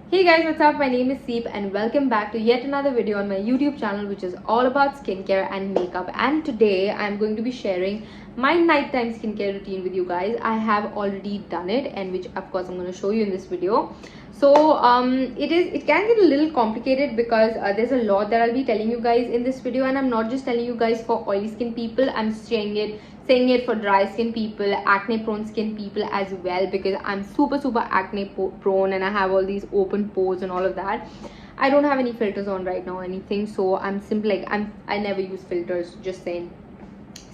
Hey guys, what's up? My name is Seep and welcome back to yet another video on my YouTube channel, which is all about skincare and makeup. And today I'm going to be sharing my nighttime skincare routine with you guys. I have already done it, and which of course I'm going to show you in this video. So it can get a little complicated because there's a lot that I'll be telling you guys in this video, and I'm not just telling you guys for oily skin people. I'm saying it for dry skin people, acne prone skin people as well, because I'm super acne prone and I have all these open pores and all of that. I don't have any filters on right now or anything, so I'm simply like I never use filters, just saying.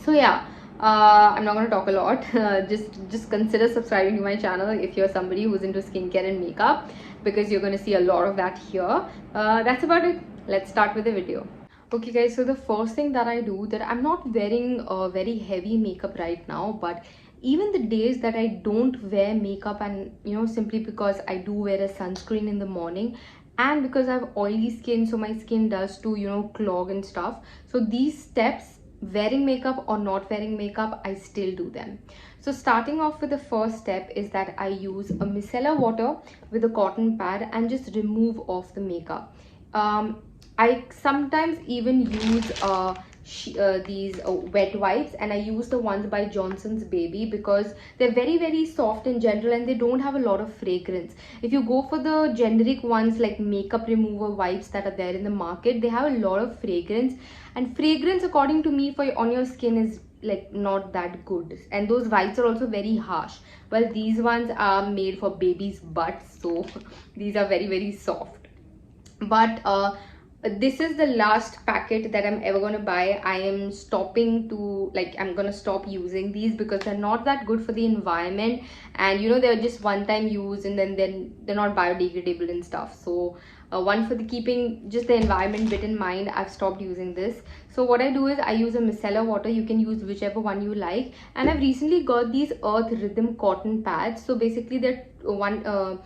So yeah, I'm not going to talk a lot. Just consider subscribing to my channel if you're somebody who's into skincare and makeup, because you're going to see a lot of that here. That's about it. Let's start with the video. Okay guys, so the first thing that I do, that I'm not wearing very heavy makeup right now, but even the days that I don't wear makeup, and simply because I do wear a sunscreen in the morning, and because I have oily skin, so my skin does to clog and stuff. So these steps, wearing makeup or not wearing makeup, I still do them. So starting off with the first step is that I use a micellar water with a cotton pad and just remove off the makeup. I sometimes even use these wet wipes, and I use the ones by Johnson's Baby because they're very soft and gentle and they don't have a lot of fragrance. If you go for the generic ones like makeup remover wipes that are there in the market, they have a lot of fragrance, and fragrance, according to me, for on your skin is like not that good, and those wipes are also very harsh. Well, these ones are made for babies' butts, so these are very soft. But this is the last packet that I'm ever going to buy. I am stopping to, like, I'm going to stop using these because they're not that good for the environment, and they're just one time use, and then they're not biodegradable and stuff. So one, for the keeping just the environment bit in mind, I've stopped using this. So what I do is I use a micellar water. You can use whichever one you like, and I've recently got these Earth Rhythm cotton pads. So basically there are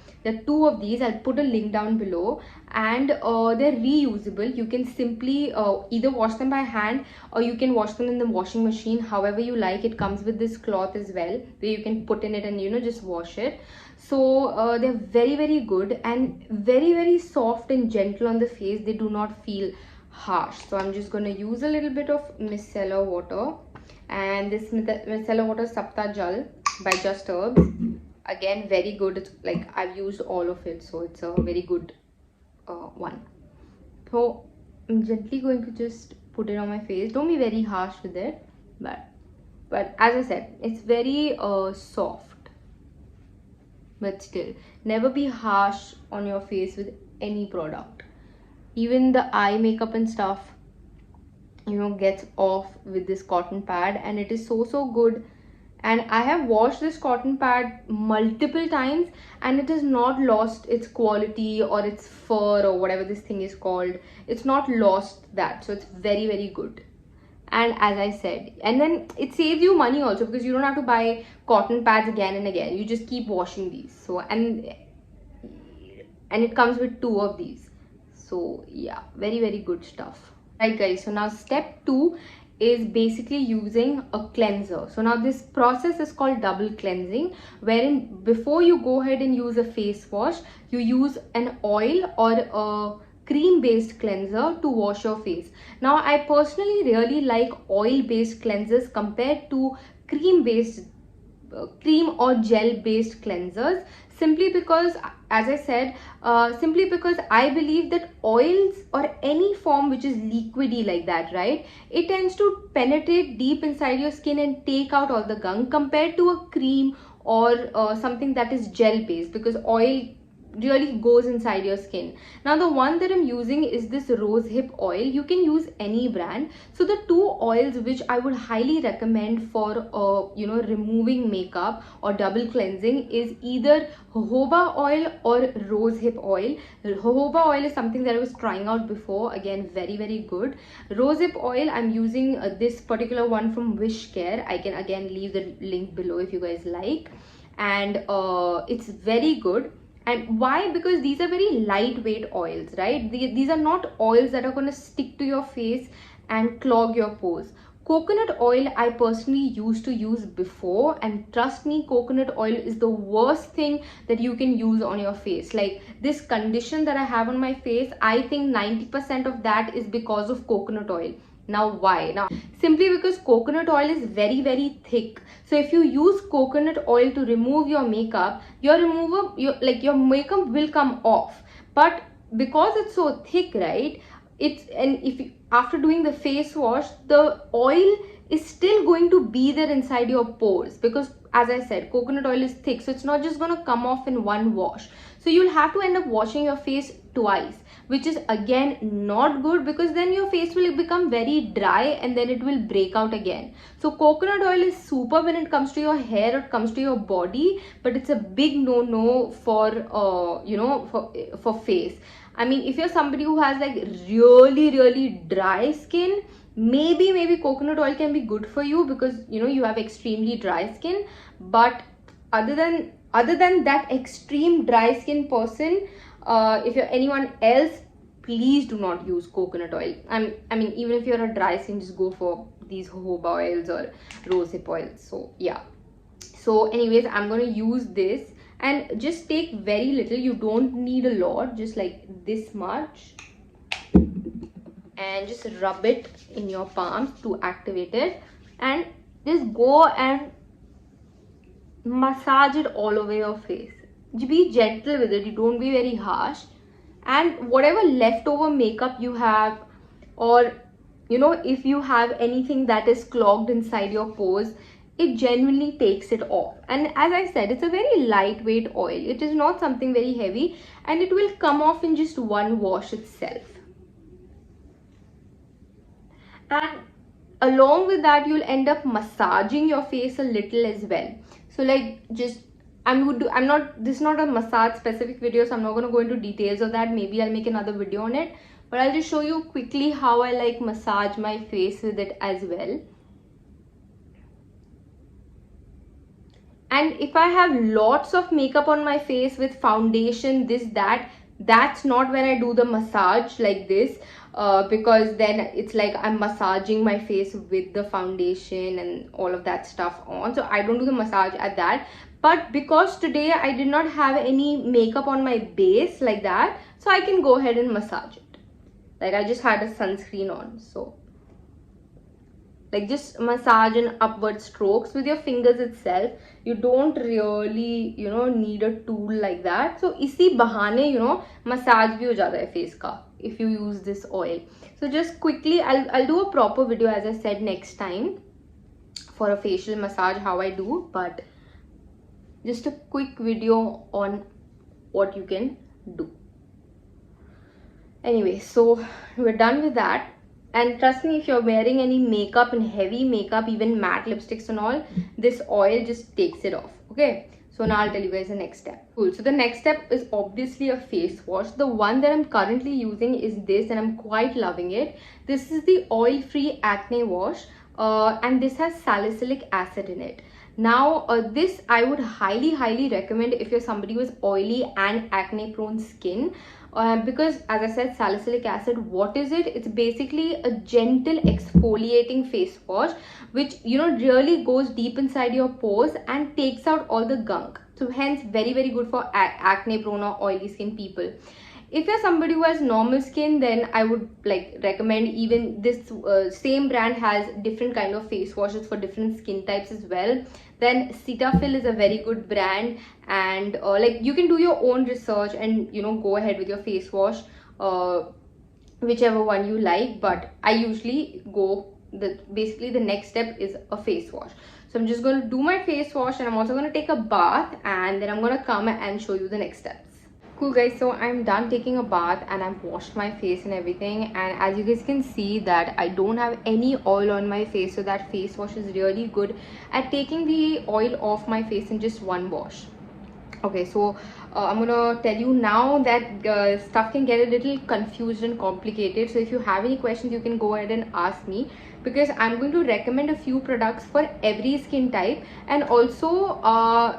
two of these. I'll put a link down below, and they're reusable. You can simply either wash them by hand or you can wash them in the washing machine, however you like. It comes with this cloth as well where you can put in it and just wash it. So they're very good and very soft and gentle on the face. They do not feel harsh. So I'm just going to use a little bit of micellar water, and this micellar water Sapta Jal by Just Herbs. Again, very good. It's like I've used all of it, so it's a very good one. So I'm gently going to just put it on my face. Don't be very harsh with it, but as I said, it's very soft, but still never be harsh on your face with any product. Even the eye makeup and stuff gets off with this cotton pad, and it is so good. And I have washed this cotton pad multiple times, and it has not lost its quality or its fur or whatever this thing is called. It's not lost that, so it's very good. And as I said, and then it saves you money also, because you don't have to buy cotton pads again and again. You just keep washing these. So and it comes with two of these. So yeah, very good stuff. Right guys, so now step 2 is basically using a cleanser. So now this process is called double cleansing, wherein before you go ahead and use a face wash, you use an oil or a cream based cleanser to wash your face. Now I personally really like oil based cleansers compared to cream or gel based cleansers, simply because, as I said, simply because I believe that oils or any form which is liquidy like that, right, it tends to penetrate deep inside your skin and take out all the gunk, compared to a cream or something that is gel based, because oil really goes inside your skin. Now the one that I'm using is this rose hip oil. You can use any brand. So the two oils which I would highly recommend for removing makeup or double cleansing is either jojoba oil or rose hip oil. Jojoba oil is something that I was trying out before, again very good. Rose hip oil, I'm using this particular one from Wish Care. I can again leave the link below if you guys like, and it's very good. And why? Because these are very lightweight oils, right? These are not oils that are going to stick to your face and clog your pores. Coconut oil I personally used to use before, and trust me, coconut oil is the worst thing that you can use on your face. Like this condition that I have on my face, I think 90% of that is because of coconut oil. Now why? Now simply because coconut oil is very thick. So if you use coconut oil to remove your makeup, your makeup will come off. But because it's so thick, right, if you, after doing the face wash, the oil is still going to be there inside your pores, because as I said, coconut oil is thick, so it's not just going to come off in one wash. So you'll have to end up washing your face twice, which is again not good, because then your face will become very dry and then it will break out again. So coconut oil is super when it comes to your hair or it comes to your body, but it's a big no for for face. I mean, if you're somebody who has like really dry skin, maybe coconut oil can be good for you, because you have extremely dry skin. But other than that extreme dry skin person, if you're anyone else, please do not use coconut oil. I mean, even if you're a dry skin, just go for these jojoba oils or rosehip oils. So yeah, so anyways, I'm going to use this, and just take very little. You don't need a lot, just like this much, and just rub it in your palms to activate it, and just go and massage it all over your face. Just be gentle with it, you don't be very harsh. And whatever leftover makeup you have, or if you have anything that is clogged inside your pores, it genuinely takes it off. And as I said, it's a very lightweight oil, it is not something very heavy, and it will come off in just one wash itself. And along with that, you'll end up massaging your face a little as well. So like, just this is not a massage specific video, so I'm not going to go into details of that. Maybe I'll make another video on it, but I'll just show you quickly how I like massage my face with it as well. And if I have lots of makeup on my face with foundation, that's not when I do the massage like this, because then it's like I'm massaging my face with the foundation and all of that stuff on. So I don't do the massage at that. But because today I did not have any makeup on my base like that, so I can go ahead and massage it. Like I just had a sunscreen on, so like just massage in upward strokes with your fingers itself. You don't really need a tool like that. So isi bahane massage bhi ho jata hai face ka if you use this oil. So just quickly, I'll do a proper video, as I said, next time for a facial massage how I do, but just a quick video on what you can do. Anyway, so we're done with that. And trust me, if you're wearing any makeup and heavy makeup, even matte lipsticks and all, this oil just takes it off. Okay, so now I'll tell you guys the next step. Cool. So the next step is obviously a face wash. The one that I'm currently using is this, and I'm quite loving it. This is the oil-free acne wash, and this has salicylic acid in it. Now this I would highly recommend if you're somebody who is oily and acne prone skin, because as I said, salicylic acid, what is it? It's basically a gentle exfoliating face wash which really goes deep inside your pores and takes out all the gunk. So hence very good for acne prone or oily skin people. If you're somebody who has normal skin, then I would like recommend, even this same brand has different kind of face washes for different skin types as well. Then Cetaphil is a very good brand, and like you can do your own research and go ahead with your face wash, whichever one you like. But I usually go basically the next step is a face wash. So I'm just going to do my face wash, and I'm also going to take a bath, and then I'm going to come and show you the next steps. Cool guys, so I'm done taking a bath and I've washed my face and everything, and as you guys can see that I don't have any oil on my face, so that face wash is really good at taking the oil off my face in just one wash. Okay, so I'm gonna tell you now that stuff can get a little confused and complicated. So if you have any questions, you can go ahead and ask me, because I'm going to recommend a few products for every skin type, and also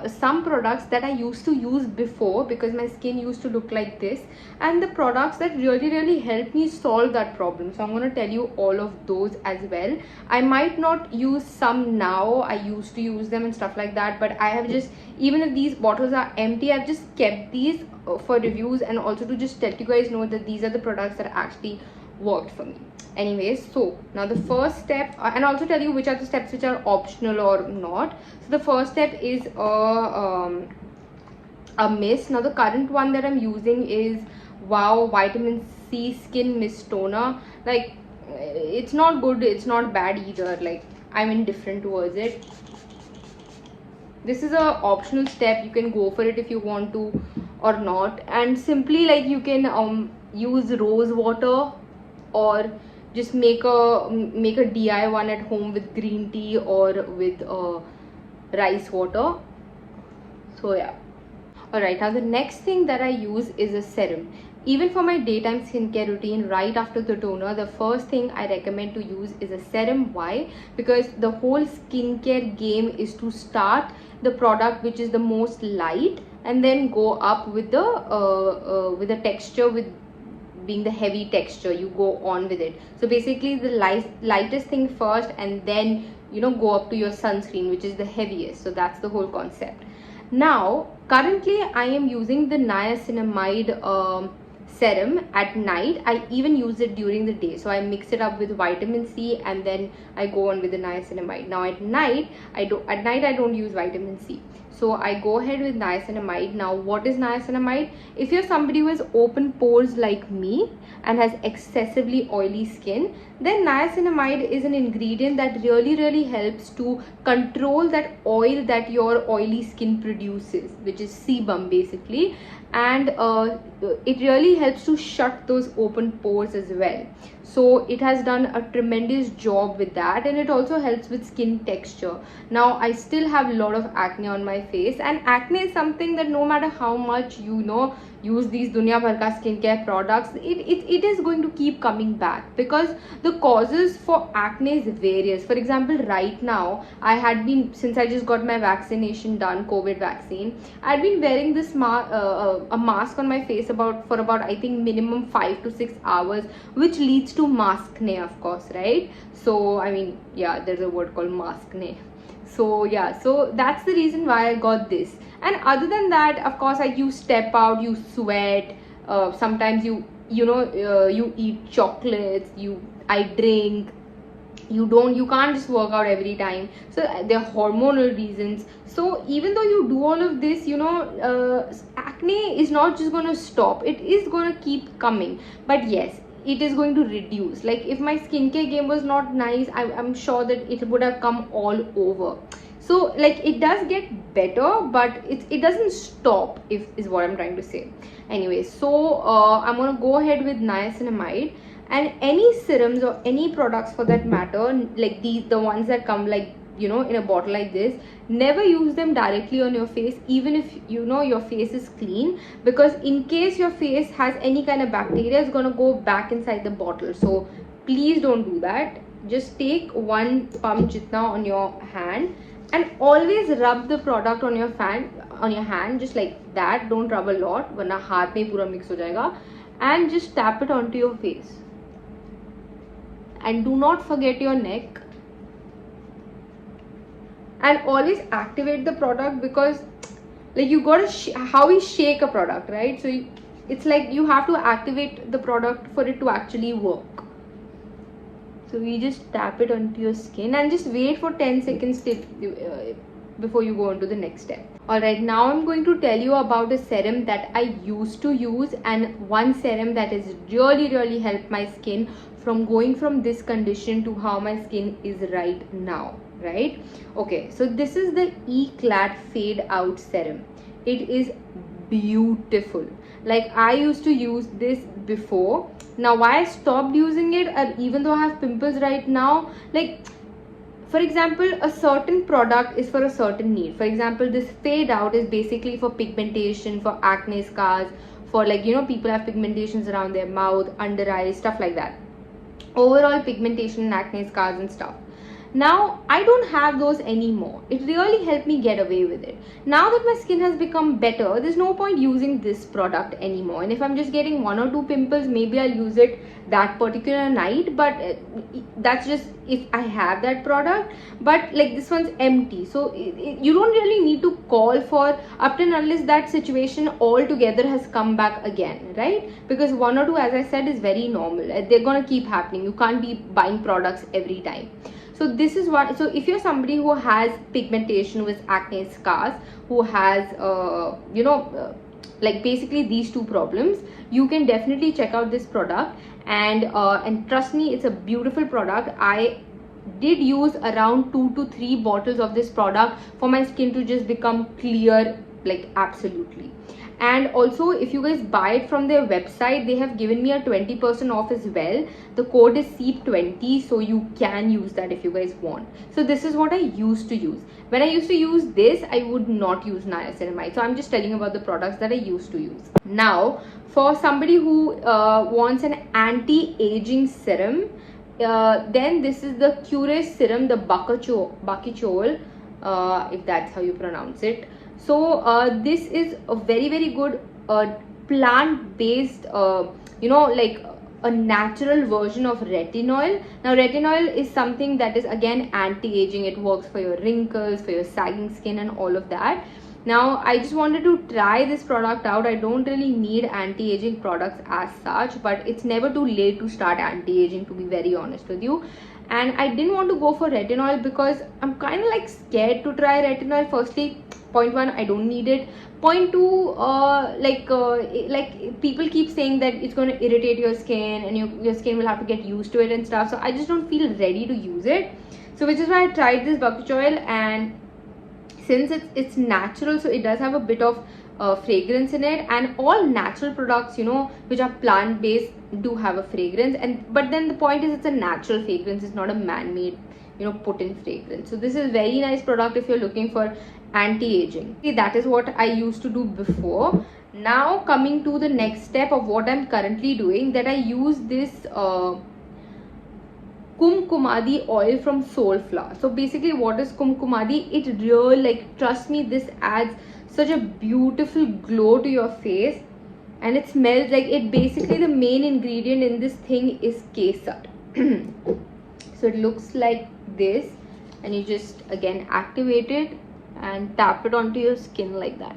some products that I used to use before because my skin used to look like this, and the products that really helped me solve that problem. So I'm going to tell you all of those as well. I might not use some now, I used to use them and stuff like that, but I have just, even if these bottles are empty, I've just kept these for reviews, and also to just let you guys know that these are the products that actually worked for me. Anyways, so now the first step, and also tell you which are the steps which are optional or not. So the first step is a mist. Now the current one that I'm using is Wow Vitamin C Skin Mist Toner. Like, it's not good, it's not bad either, like I'm indifferent towards it. This is a optional step, you can go for it if you want to or not. And simply, like, you can use rose water, or just make a DI one at home with green tea or with rice water. So yeah. Alright, now the next thing that I use is a serum. Even for my daytime skincare routine, right after the toner, the first thing I recommend to use is a serum. Why? Because the whole skincare game is to start the product which is the most light, and then go up with the texture, with being the heavy texture, you go on with it. So basically the lightest thing first, and then go up to your sunscreen, which is the heaviest. So that's the whole concept. Now currently I am using the niacinamide serum at night. I even use it during the day, so I mix it up with vitamin C and then I go on with the niacinamide. Now at night I don't use vitamin C, so I go ahead with niacinamide. Now what is niacinamide? If you're somebody who has open pores like me and has excessively oily skin, then niacinamide is an ingredient that really helps to control that oil that your oily skin produces, which is sebum basically. And it really helps to shut those open pores as well. So it has done a tremendous job with that, and it also helps with skin texture. Now I still have a lot of acne on my face, and acne is something that no matter how much use these dunya bhar ka skincare products, it is going to keep coming back, because the causes for acne is various. For example, right now since I just got my vaccination done, COVID vaccine, I'd been wearing this a mask on my face for about I think minimum 5 to 6 hours, which leads to maskne, of course, right? So I mean, yeah, there's a word called maskne. So yeah, so that's the reason why I got this. And other than that, of course, you step out, you sweat, sometimes you eat chocolates, I drink, you can't just work out every time, so there are hormonal reasons. So even though you do all of this, acne is not just going to stop, it is going to keep coming. But yes, it is going to reduce. Like, if my skincare game was not nice, I'm sure that it would have come all over. So like, it does get better, but it doesn't stop, is what I'm trying to say. Anyway, so I'm gonna go ahead with niacinamide. And any serums or any products for that matter, like the ones that come like in a bottle like this, never use them directly on your face, even if your face is clean, because in case your face has any kind of bacteria, it's gonna go back inside the bottle. So please don't do that. Just take one pump jitna on your hand, and always rub the product on your hand, just like that. Don't rub a lot, warna haath mein pura mix ho jayega. And just tap it onto your face. And do not forget your neck. And always activate the product, because like, you gotta how we shake a product, right? So it's like you have to activate the product for it to actually work. So we just tap it onto your skin and just wait for 10 seconds before you go on to the next step. Alright, now I'm going to tell you about a serum that I used to use, and one serum that has really helped my skin from going from this condition to how my skin is right now, right? Okay, so this is the Eclat Fade Out Serum. It is beautiful. Like, I used to use this before. Now why I stopped using it, even though I have pimples right now, like, for example, a certain product is for a certain need. For example, this fade out is basically for pigmentation, for acne scars, for like, you know, people have pigmentations around their mouth, under eyes, stuff like that. Overall pigmentation and acne scars and stuff. Now I don't have those anymore. It really helped me get away with it. Now that my skin has become better, there's no point using this product anymore. And if I'm just getting 1 or 2 pimples, maybe I'll use it that particular night, but that's just if I have that product. But like this one's empty, so you don't really need to call for up and unless that situation altogether has come back again, right? Because 1 or 2, as I said, is very normal. They're gonna keep happening. You can't be buying products every time. So this is what, so if you're somebody who has pigmentation with acne scars, who has like basically these 2 problems, you can definitely check out this product. And trust me, it's a beautiful product. I did use around 2 to 3 bottles of this product for my skin to just become clear, like absolutely. And also, if you guys buy it from their website, they have given me a 20% off as well. The code is SEEP20, so you can use that if you guys want. So this is what I used to use. When I used to use this, I would not use niacinamide. So I'm just telling about the products that I used to use. Now, for somebody who wants an anti-aging serum, then this is the Cure serum, the Bakuchiol, if that's how you pronounce it. So this is a very good plant-based, like a natural version of retinol. Now retinol is something that is again anti-aging. It works for your wrinkles, for your sagging skin and all of that. Now I just wanted to try this product out. I don't really need anti-aging products as such, but it's never too late to start anti-aging, to be very honest with you. And I didn't want to go for retinol because I'm kind of like scared to try retinol. Firstly, point 1, I don't need it. Point 2, like people keep saying that it's going to irritate your skin and your skin will have to get used to it and stuff. So I just don't feel ready to use it. So which is why I tried this Bakuchiol, and since it's natural, so it does have a bit of fragrance in it. And all natural products, you know, which are plant based, do have a fragrance. But then the point is, it's a natural fragrance. It's not a man-made, you know, put in fragrance. So this is very nice product if you're looking for anti-aging. See, that is what I used to do before. Now coming to the next step of what I'm currently doing, that I use this Kumkumadi oil from Soulflower. So basically, what is Kumkumadi? It really, like, trust me, this adds such a beautiful glow to your face, and it smells like it. Basically, the main ingredient in this thing is kesar. So it looks like this, and you just again activate it and tap it onto your skin like that.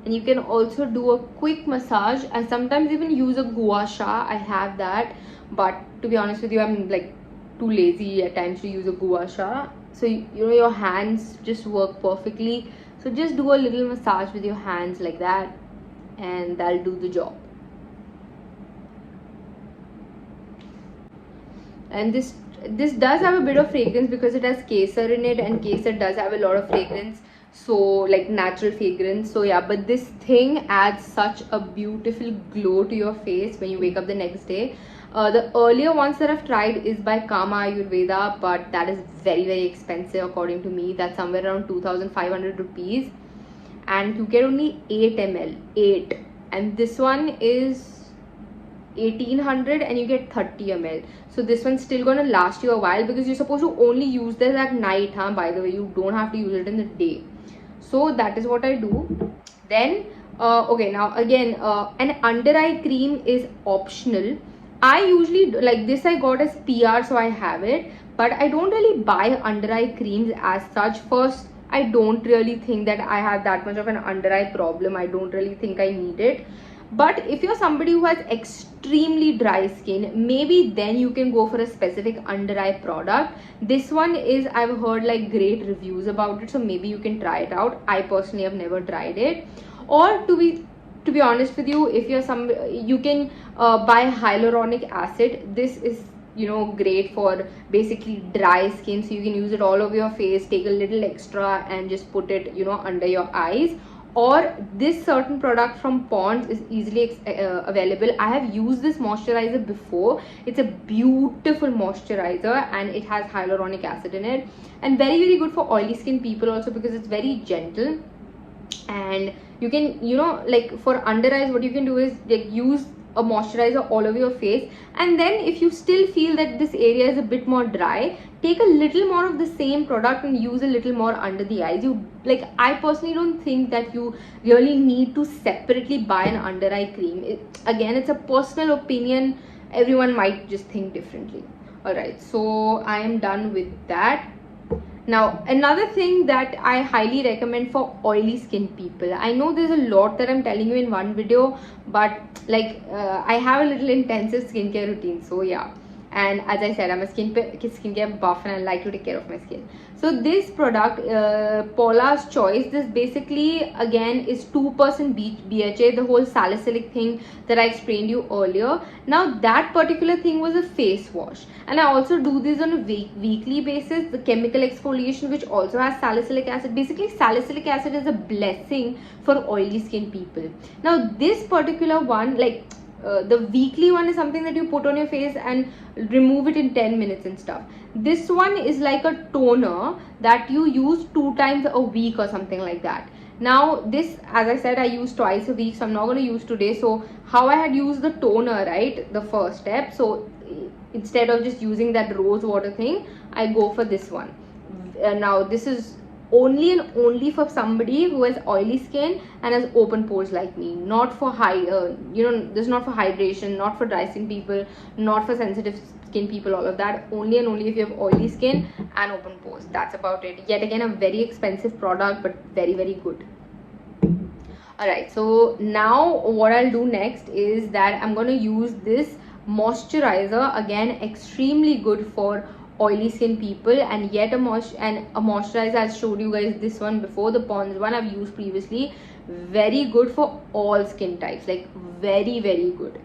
And you can also do a quick massage. I sometimes even use a gua sha. I have that, but to be honest with you, I'm like too lazy at times to use a gua sha. So you know, your hands just work perfectly. So just do a little massage with your hands like that, and that'll do the job. And this does have a bit of fragrance because it has kesar in it, and kesar does have a lot of fragrance, so like natural fragrance. So yeah, but this thing adds such a beautiful glow to your face when you wake up the next day. The earlier ones that I've tried is by Kama Ayurveda, but that is very expensive according to me. That's somewhere around 2,500 rupees, and you get only 8 ml, 8, and this one is 1,800 and you get 30 ml. So this one's still gonna last you a while because you're supposed to only use this at night, huh? By the way, you don't have to use it in the day. So that is what I do. Then okay, now again, an under eye cream is optional. I usually like this. I got as PR, so I have it, but I don't really buy under eye creams as such. First, I don't really think that I have that much of an under eye problem. I don't really think I need it. But if you're somebody who has extremely dry skin, maybe then you can go for a specific under eye product. This one is, I've heard like great reviews about it, so maybe you can try it out. I personally have never tried it. Or to be honest with you, if you're you can buy hyaluronic acid. This is great for basically dry skin, so you can use it all over your face, take a little extra and just put it under your eyes. Or this certain product from Pond's is easily available. I have used this moisturizer before. It's a beautiful moisturizer and it has hyaluronic acid in it, and very good for oily skin people also, because it's very gentle. And you can like for under eyes, what you can do is like use a moisturizer all over your face, and then if you still feel that this area is a bit more dry, take a little more of the same product and use a little more under the eyes. I personally don't think that you really need to separately buy an under eye cream. Again, it's a personal opinion, everyone might just think differently. All right, so I am done with that. Now, another thing that I highly recommend for oily skin people. I know there's a lot that I'm telling you in one video, but I have a little intensive skincare routine, so yeah. And as I said, I'm a skincare buff and I like to take care of my skin. So this product, Paula's Choice, this basically again is 2% BHA, the whole salicylic thing that I explained you earlier. Now that particular thing was a face wash, and I also do this on a weekly basis, the chemical exfoliation, which also has salicylic acid. Basically salicylic acid is a blessing for oily skin people. Now this particular one, the weekly one is something that you put on your face and remove it in 10 minutes and stuff. This one is like a toner that you use 2 times a week or something like that. Now this, as I said, I use twice a week, so I'm not going to use today. So how I had used the toner, right, the first step, so instead of just using that rose water thing, I go for this one. Now this is only and only for somebody who has oily skin and has open pores like me, not for this is not for hydration, not for dry skin people, not for sensitive skin people, all of that. Only and only if you have oily skin and open pores. That's about it. Yet again, a very expensive product, but very good. Alright, so now what I'll do next is that I'm going to use this moisturizer, again extremely good for oily skin people, and yet a moisturizer. I showed you guys this one before, the Pond's one I've used previously. Very good for all skin types, like very good.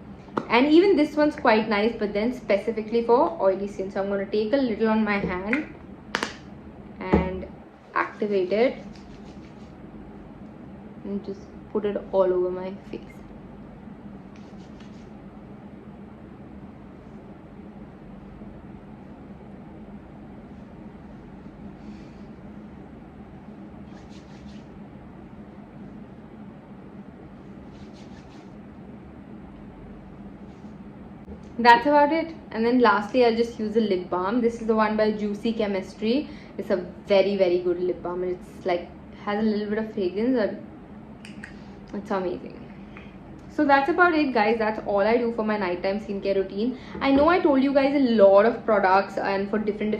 And even this one's quite nice, but then specifically for oily skin. So I'm going to take a little on my hand and activate it and just put it all over my face. That's about it. And then lastly, I'll just use a lip balm. This is the one by Juicy Chemistry. It's a very good lip balm, and it's like has a little bit of fragrance, and it's amazing. So that's about it, guys. That's all I do for my nighttime skincare routine. I know I told you guys a lot of products and for different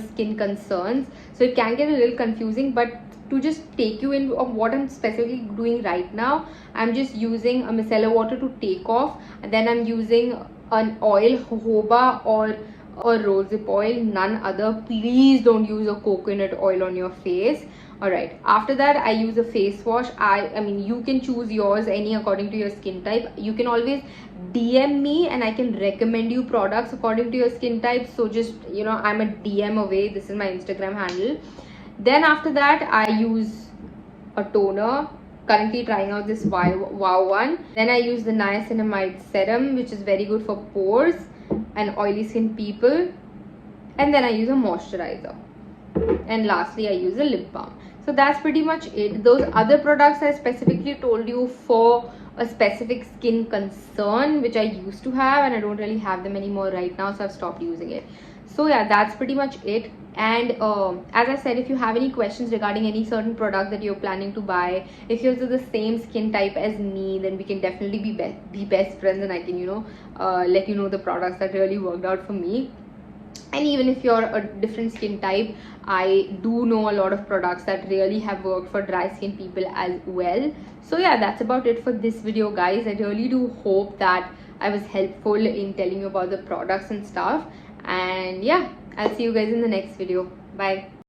skin concerns, so it can get a little confusing, but to just take you in of what I'm specifically doing right now, I'm just using a micellar water to take off, and then I'm using an oil, jojoba or rosehip oil, none other. Please don't use a coconut oil on your face. All right, after that I use a face wash. I mean you can choose yours any according to your skin type. You can always DM me and I can recommend you products according to your skin type. So just I'm a DM away. This is my Instagram handle. Then after that I use a toner. Currently trying out this wow one. Then I use the niacinamide serum, which is very good for pores and oily skin people. And then I use a moisturizer. And lastly I use a lip balm. So that's pretty much it. Those other products I specifically told you for a specific skin concern, which I used to have, and I don't really have them anymore right now, so I've stopped using it. So yeah, that's pretty much it. And as I said, if you have any questions regarding any certain product that you're planning to buy, if you're the same skin type as me, then we can definitely be best friends, and I can let you know the products that really worked out for me. And even if you're a different skin type, I do know a lot of products that really have worked for dry skin people as well. So yeah, that's about it for this video, guys. I really do hope that I was helpful in telling you about the products and stuff. And yeah, I'll see you guys in the next video. Bye.